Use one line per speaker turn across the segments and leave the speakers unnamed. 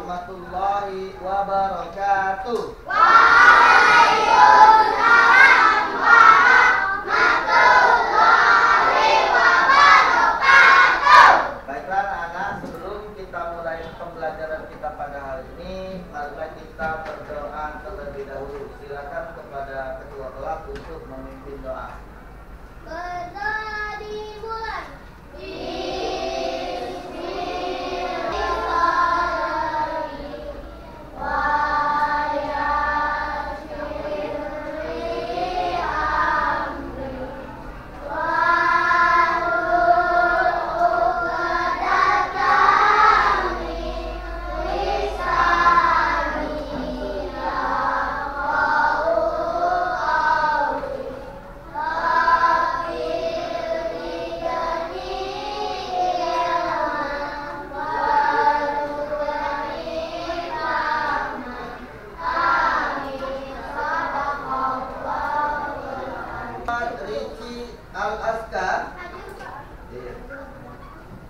warahmatullahi wabarakatuh.
Waalaikumsalam warahmatullahi wabarakatuh.
Baiklah anak-anak, sebelum kita mulai pembelajaran kita pada hari ini, marilah kita berdoa terlebih dahulu. Silakan kepada ketua kelas untuk memimpin doa.
Berdoa dimulai.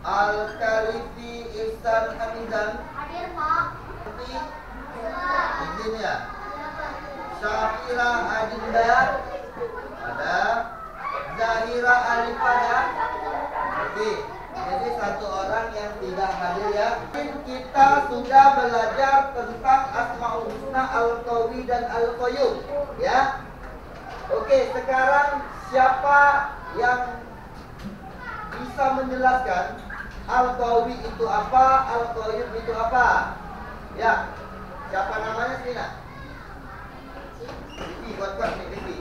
Al-Kalifi Ihsan Hamidan.
Hadir, Pak.
Izin ya. Syafira Adinda. Ada. Zahira Alifada. Oke. Jadi satu orang yang tidak hadir ya. Kita sudah belajar tentang Asmaul Husna, Al-Qawi dan Al-Qayyum ya. Oke, sekarang siapa yang bisa menjelaskan Al-Qawi itu apa, Al-Qayyum itu apa? Ya, siapa namanya Sina? Vivi, kuat-kuat nih Vivi.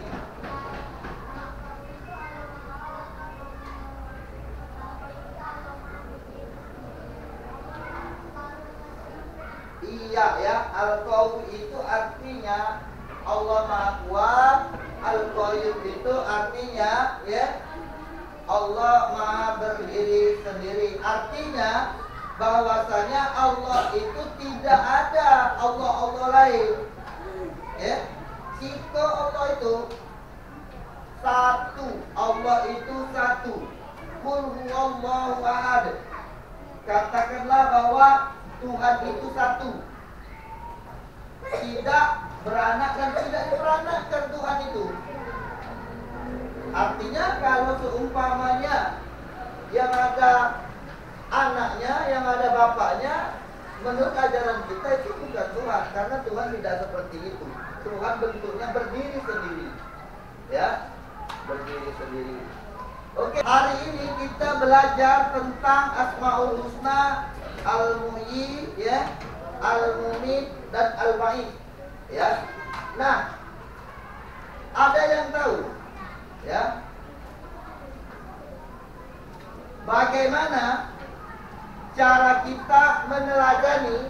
Iya ya, Al-Qawi itu artinya Allah Maha Kuat. Al-Qayyum itu artinya ya Allah Maha berdiri sendiri. Artinya bahwasanya Allah itu tidak ada Allah lain. Ya. Jika Allah itu satu, Allah itu satu. Qul huwallahu ahad. Katakanlah bahwa Tuhan itu satu. Tidak beranak dan tidak diperanakkan Tuhan itu. Artinya kalau seumpamanya yang ada anaknya, yang ada bapaknya, menurut ajaran kita itu bukan Tuhan, karena Tuhan tidak seperti itu. Tuhan bentuknya berdiri sendiri, ya, berdiri sendiri. Oke, hari ini kita belajar tentang Asmaul Husna, Al-Muhyi, ya, Al-Mumit dan Al-Ba'id, ya. Nah, ada yang tahu? Ya, bagaimana cara kita meneladani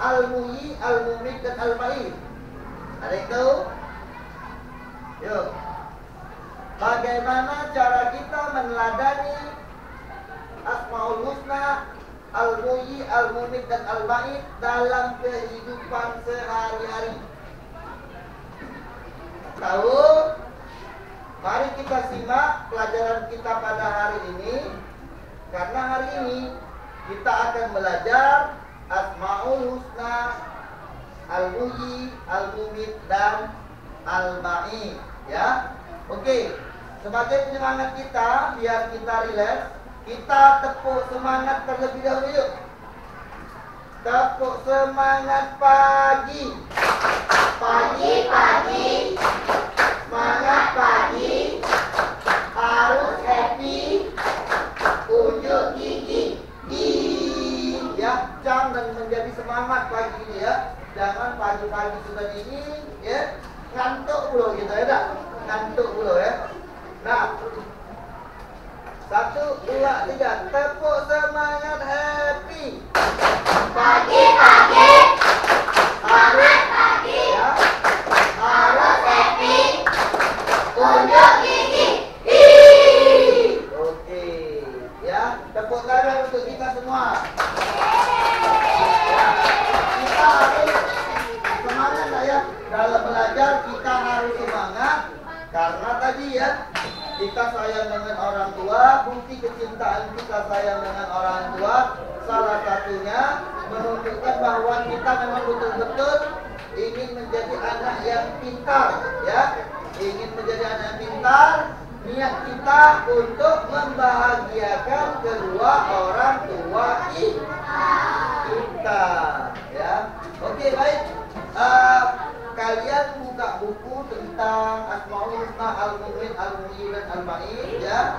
Al-Muhyi, Al-Mumit dan Al-Ba'id? Ada yang tahu? Yuk. Bagaimana cara kita meneladani Asmaul Husna, Al-Muhyi, Al-Mumit dan Al-Ba'id dalam kehidupan sehari-hari? Tahu? Mari kita simak pelajaran kita pada hari ini. Karena hari ini kita akan belajar Asmaul Husna, Al-Muhyi, Al-Mumit dan Al-Ba'id, ya. Oke, sebagai penyemangat kita, biar kita rileks, kita tepuk semangat terlebih dahulu yuk. Tepuk semangat pagi.
Pagi-pagi.
Semangat pagi, harus happy, unjuk gigi, ya, jangan menjadi semangat pagi ini ya. Jangan pagi-pagi sudah dingin, ya, ngantuk dulu gitu ya, dah, ngantuk dulu ya. Nah, 1, 2, 3, tepuk semangat happy.
Pagi-pagi.
Harus
Pagi.
ya,
Harus happy. Unjuk gigi.
oke, ya, tepuk tangan untuk kita semua. Kita harus semangat ya. Dalam belajar kita harus semangat. Karena tadi ya, kita sayang dengan orang tua. Bukti kecintaan kita sayang dengan orang tua, salah satunya menunjukkan bahwa kita memang betul-betul ingin menjadi anak yang pintar, ya. Ingin menjadi anak yang pintar, niat kita untuk membahagiakan kedua orang tua kita, ya. Oke, baik. Kalian buka buku tentang Asmaul Husna, Al-Mu'min, Al-Mu'in, dan Al-Ma'in, ya.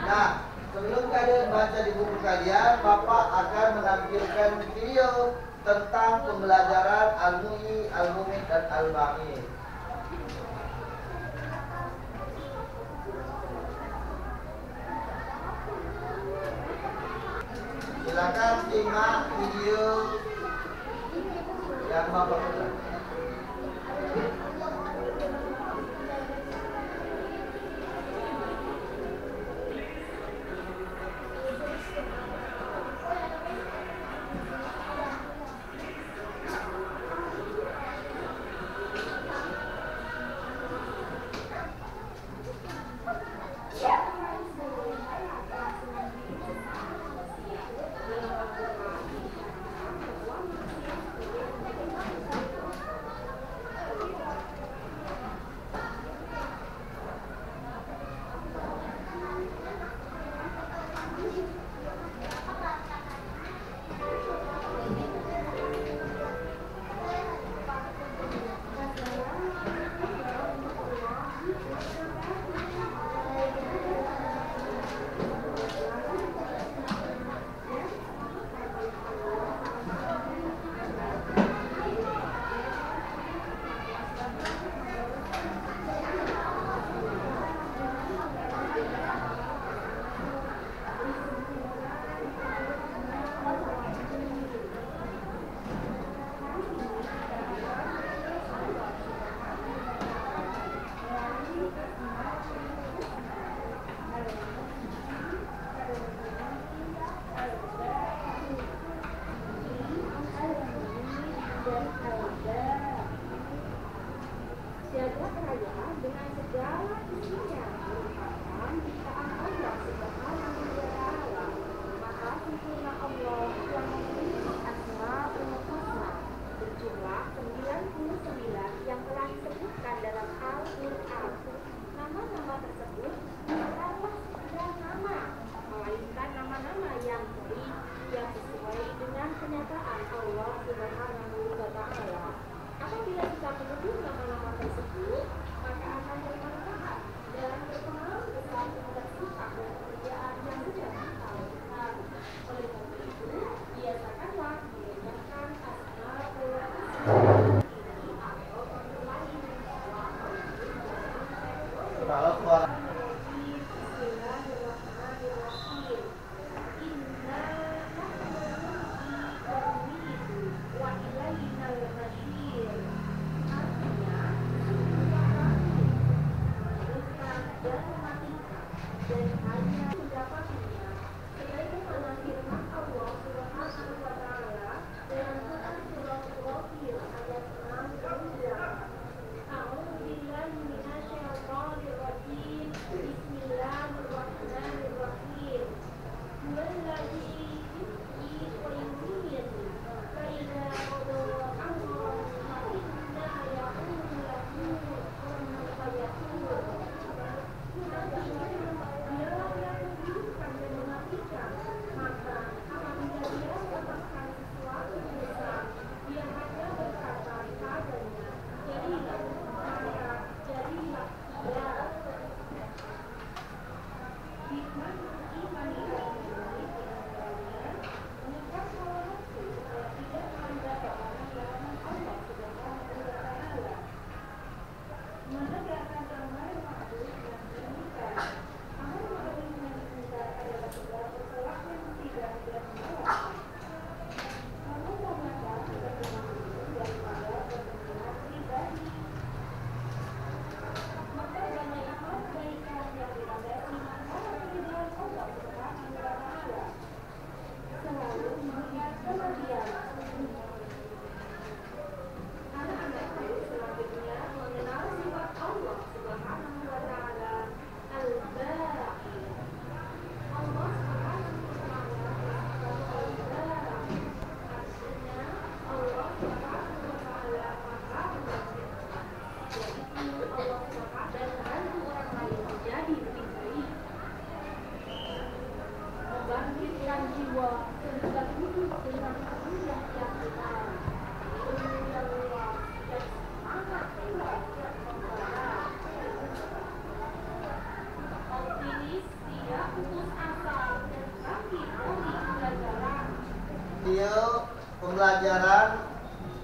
Nah, sebelum kalian baca di buku kalian, Bapak akan menampilkan video tentang pembelajaran Al-Mu'i, Al-Mu'min, dan Al-Ma'in. Silakan simak video yang Bapak putar.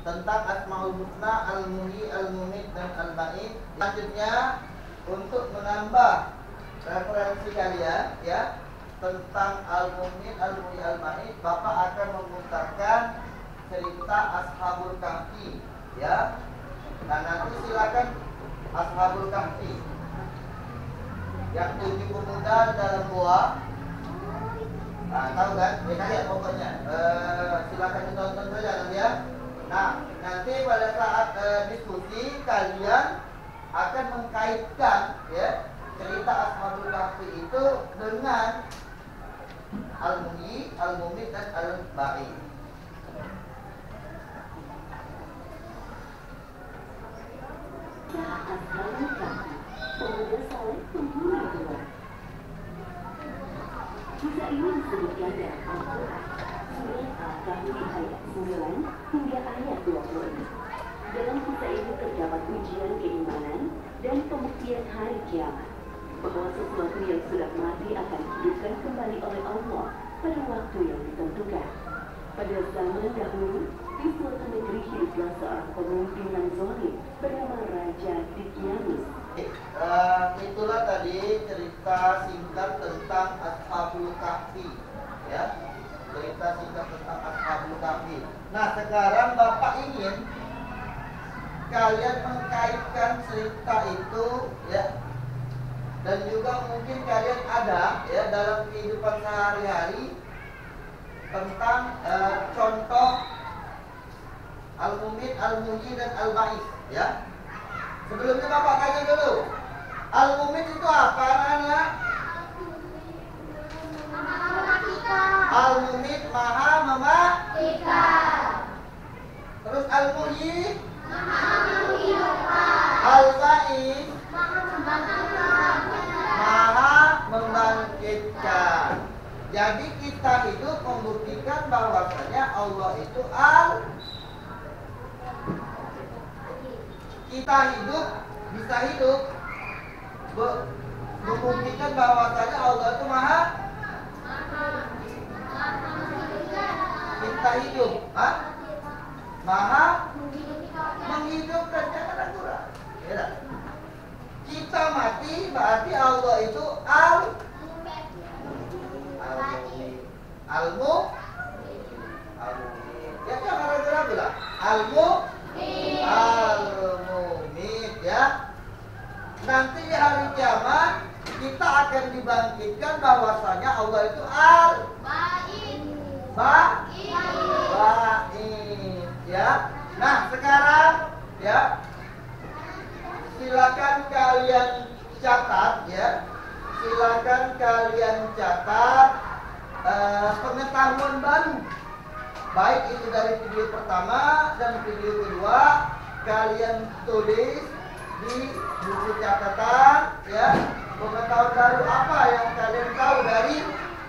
tentang Asmaul Husna, Al-Muhyi, Al-Mumit, dan Al-Ba'id. Selanjutnya untuk menambah referensi kalian ya tentang Al-Mumit, Al-Muhyi, Al-Ba'id, Bapak akan memutarkan cerita Ashabul Kahfi ya. Nah nanti silakan Ashabul Kahfi yang 7 pemuda dalam gua. Nah tahu kan? Ya kalian pokoknya silakan ditonton saja nanti ya. Nah nanti pada saat diskusi kalian akan mengkaitkan ya cerita Ashabul Kahfi itu dengan Al-Muhyi, Al-Mumit, dan Al-Ba'id.
Ashabul Kahfi, pemuda saleh pemburu kedua. Kisah ini disebutkan dalam Al-Quran, surat Al-Kahfi ayat 9 hingga ayat 20. Dalam kisah ini terdapat ujian keimanan dan pembuktian hari kiamat, bahwa sesuatu yang sudah mati akan dihidupkan kembali oleh Allah pada waktu yang ditentukan. Pada zaman dahulu, di suatu negeri hiduplah seorang pemimpin yang zalim bernama Raja Dikyanus.
Itulah tadi cerita singkat tentang Ashabul Kahfi ya. Cerita singkat tentang Ashabul Kahfi. Nah sekarang Bapak ingin kalian mengkaitkan cerita itu ya, dan juga mungkin kalian ada ya dalam kehidupan sehari-hari tentang contoh Al-Mumit, Al-Muhyi, dan Al-Ba'id ya. Sebelumnya Bapak tanya dulu, Al-Mumit itu apa anak-anak? Al-Mumit maha mematikan. Terus Al-Muhyi, Al-Ba'id maha membangkitkan. Jadi kita hidup membuktikan bahwasanya Allah itu kita hidup bisa hidup membuktikan bahwasanya Allah itu maha kita hidup, maha menghidupkan, jangan ragu-ragu ya. Kita mati berarti Allah itu ya jangan ragu-ragu lah. Al-Mumit ya. Nanti di hari kiamat kita akan dibangkitkan bahwasanya Allah itu Ba'id ya. Nah sekarang ya silakan kalian catat ya. Silakan kalian catat pengetahuan baru, baik itu dari video pertama dan video kedua. Kalian tulis di buku catatan ya, pengetahuan baru apa yang kalian tahu dari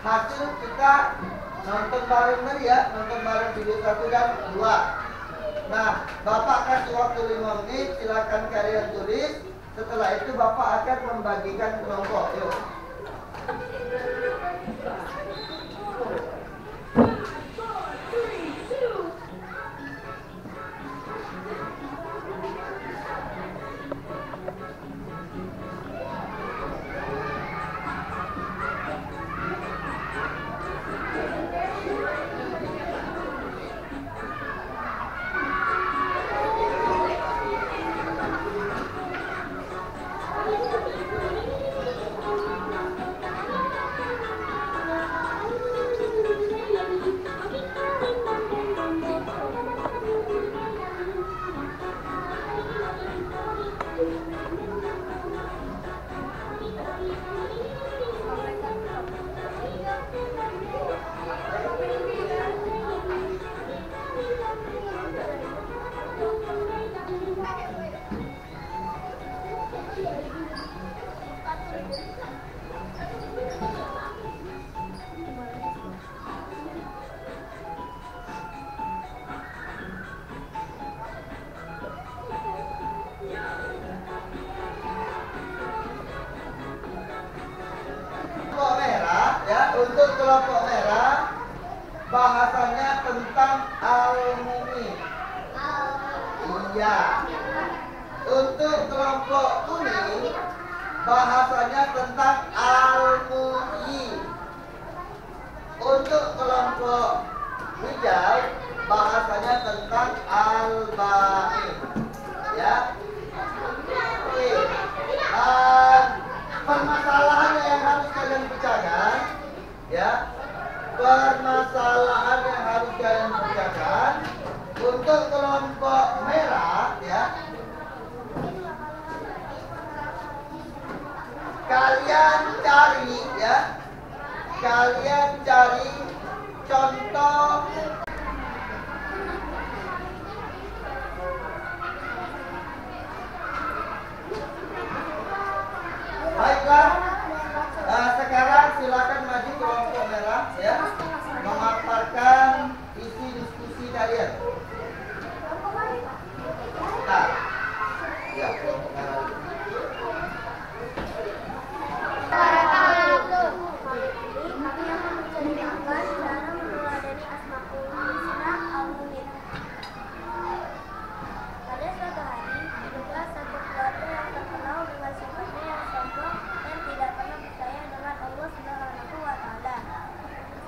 hasil kita nonton bareng tadi ya, nonton bareng video 1 dan 2. Nah Bapak kasih waktu 5 menit, silakan kalian tulis. Setelah itu Bapak akan membagikan kelompok. Yuk. Ya. Untuk kelompok kuning bahasanya tentang al-muhyi. Untuk kelompok hijau bahasanya tentang al-ba'i. Ya. Oke. Permasalahan yang harus kalian bicarakan, ya. Permasalahan yang harus kalian bicarakan untuk kelompok merah, ya. Kalian cari, ya. Kalian cari contoh. Baiklah. Sekarang silakan maju kelompok merah, ya. Memaparkan isi diskusi kalian. Nah, ya, kelompok merah.
Kami akan menceritakan cara meneladani Asmaul Husna al-Mumin. Pada suatu hari, hiduplah satu keluarga yang terkenal dengan sifatnya yang sombong dan tidak pernah percaya dengan Allah Subhanahu wa Ta'ala.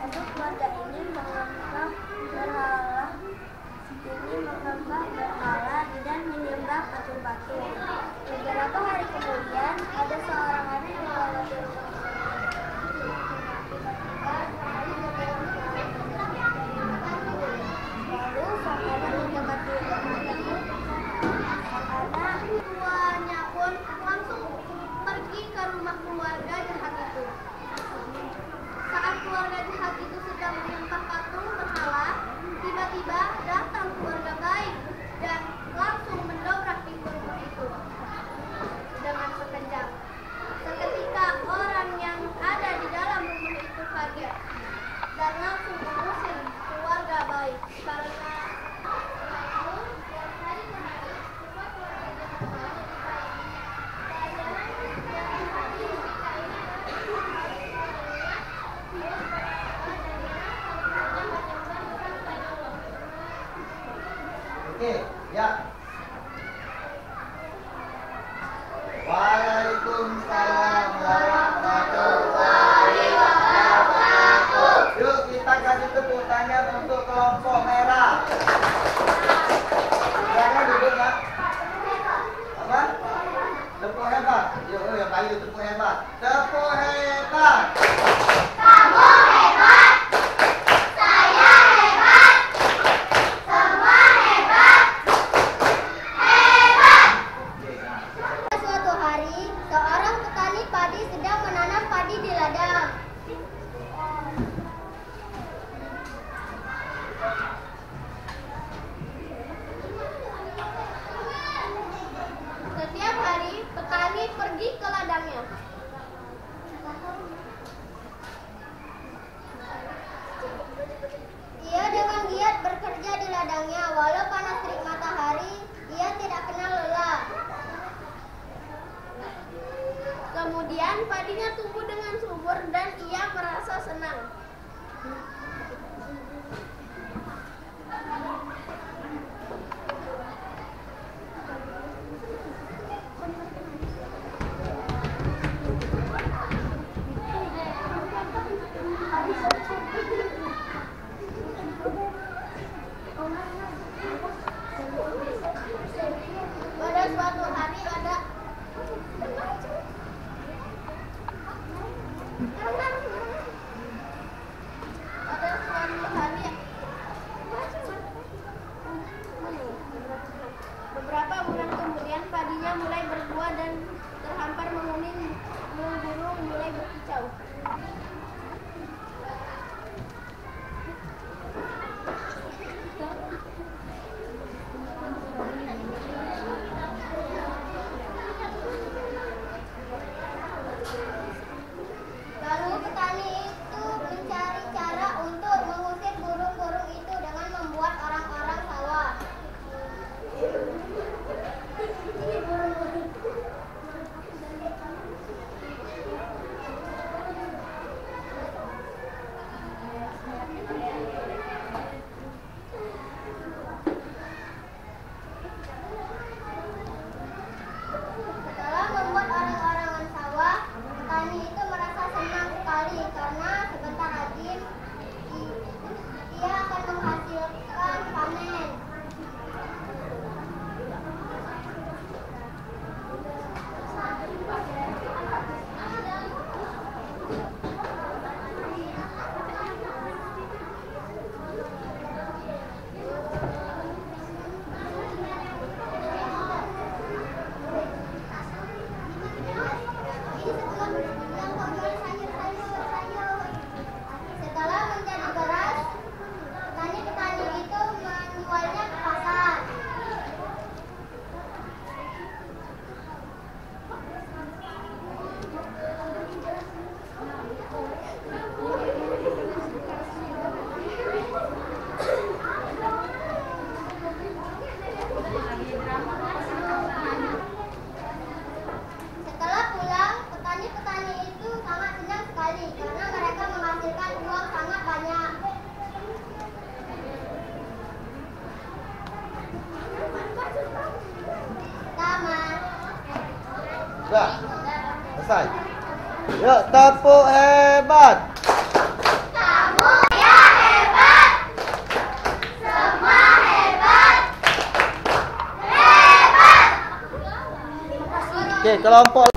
Satu keluarga ini menyembah berhala dan menyembah patung-patung. Beberapa hari kemudian, ada seorang anak yang membawa lalu sang anak mendekati anak tuanya pun langsung pergi ke rumah keluarga jahat itu. Saat keluarga jahat itu sedang menyembah patung berhala, tiba-tiba datang keluarga baik dan langsung mendobrak pintu rumah itu dengan sekejap. Seketika orang yang ada di dalam rumah itu kaget dan langsung mengusir keluarga baik karena
Oke, ya. Waalaikumsalam warahmatullahi wabarakatuh. Yuk kita kasih tepuk tangan untuk kelompok merah. Silakan duduk, ya. Apa? Tepuk hebat. Yuk, yang kayu tepuk hebat. Tepuk hebat.
kamu hebat, saya hebat, semua hebat, hebat. Suatu hari, seorang petani padi sedang menanam padi di ladang. Setiap hari, petani pergi ke ladangnya. Ia dengan giat bekerja di ladangnya, walau panas terik matahari, ia tidak kenal lelah. Kemudian padinya tumbuh dengan subur dan ia merasa senang. Pada suatu hari ada beberapa bulan kemudian padinya mulai berbuah dan terhampar menguning, burung mulai berkicau. Lalu petani itu mencari cara untuk mengusir burung-burung itu dengan membuat orang-orang sawah. Taman.
Sudah. Selesai. Yuk, tepuk hebat.
Kamu ya hebat. Semua hebat. Hebat.
Oke, kelompok.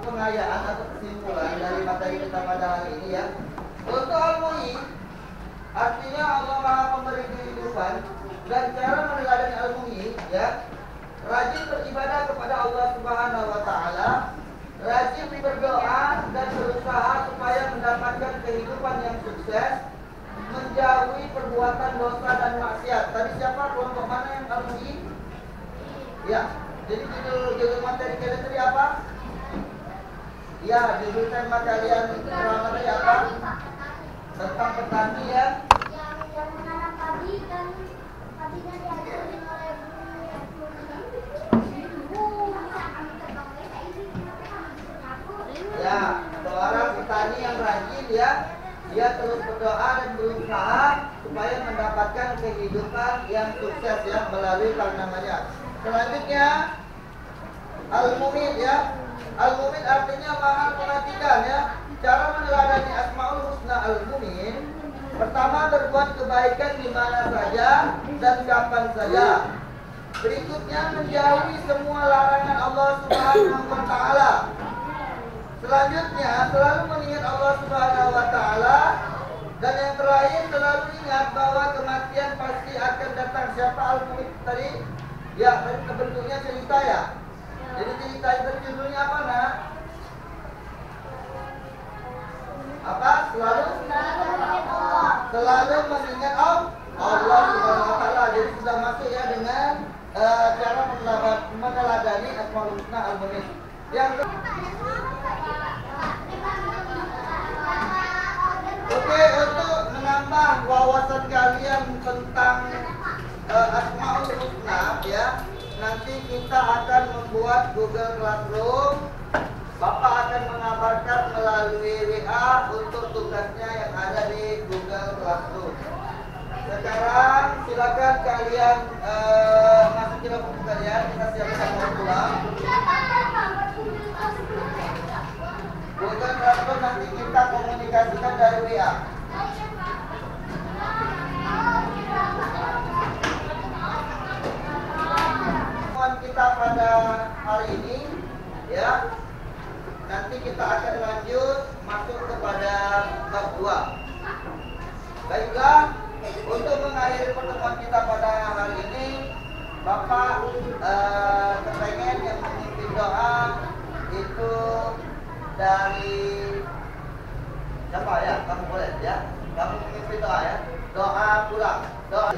Pengayaan atau kesimpulan dari materi kita pada hari ini ya. Untuk al-muhyi, artinya Allah Maha Pemberi kehidupan, dan cara meneladani al-muhyi ya, rajin beribadah kepada Allah Subhanahu wa taala, rajin berdoa dan berusaha supaya mendapatkan kehidupan yang sukses, menjauhi perbuatan dosa dan maksiat. Tadi siapa, kelompok mana yang al-muhyi? Ya. Jadi judul materi kalian tadi apa? Ya, judul tema kalian pertama tadi apa? Tentang petani ya.
Yang menanam padi dan padinya diajarin oleh
Ya, seorang petani yang rajin ya, dia terus berdoa dan berusaha supaya mendapatkan kehidupan yang sukses ya melalui tanamannya. Selanjutnya al-mu'min ya. Al-mu'min artinya maha perhatikan ya. Cara meneladani Asmaul Husna al-mu'min, pertama berbuat kebaikan di mana saja dan kapan saja. Berikutnya menjauhi semua larangan Allah Subhanahu wa taala. Selanjutnya selalu mengingat Allah Subhanahu wa taala, dan yang terakhir selalu ingat bahwa kematian pasti akan datang. Siapa al-mu'min tadi? Ya, tadi bentuknya cerita ya. Jadi cerita itu judulnya apa, Nak? Apa? Selalu mengingat Allah Subhanahu wa taala. Jadi sudah masuk ya dengan cara meneladani Asmaul Husna al-mu'min. Oke, untuk menambah wawasan kalian tentang Asmaul Husna ya, nanti kita akan membuat Google Classroom. Bapak akan mengabarkan melalui WA untuk tugasnya yang ada di Google Classroom. Sekarang silakan kalian masukin buku kalian, kita siapkan mau pulang. Google Classroom nanti kita komunikasikan dari WA. Kita pada hari ini ya, nanti kita akan lanjut masuk kepada bab 2. Baiklah, untuk mengakhiri pertemuan kita pada hari ini, Bapak kepengen yang memimpin doa itu dari siapa ya? Kamu boleh ya, kamu memimpin doa ya, doa pulang, doa.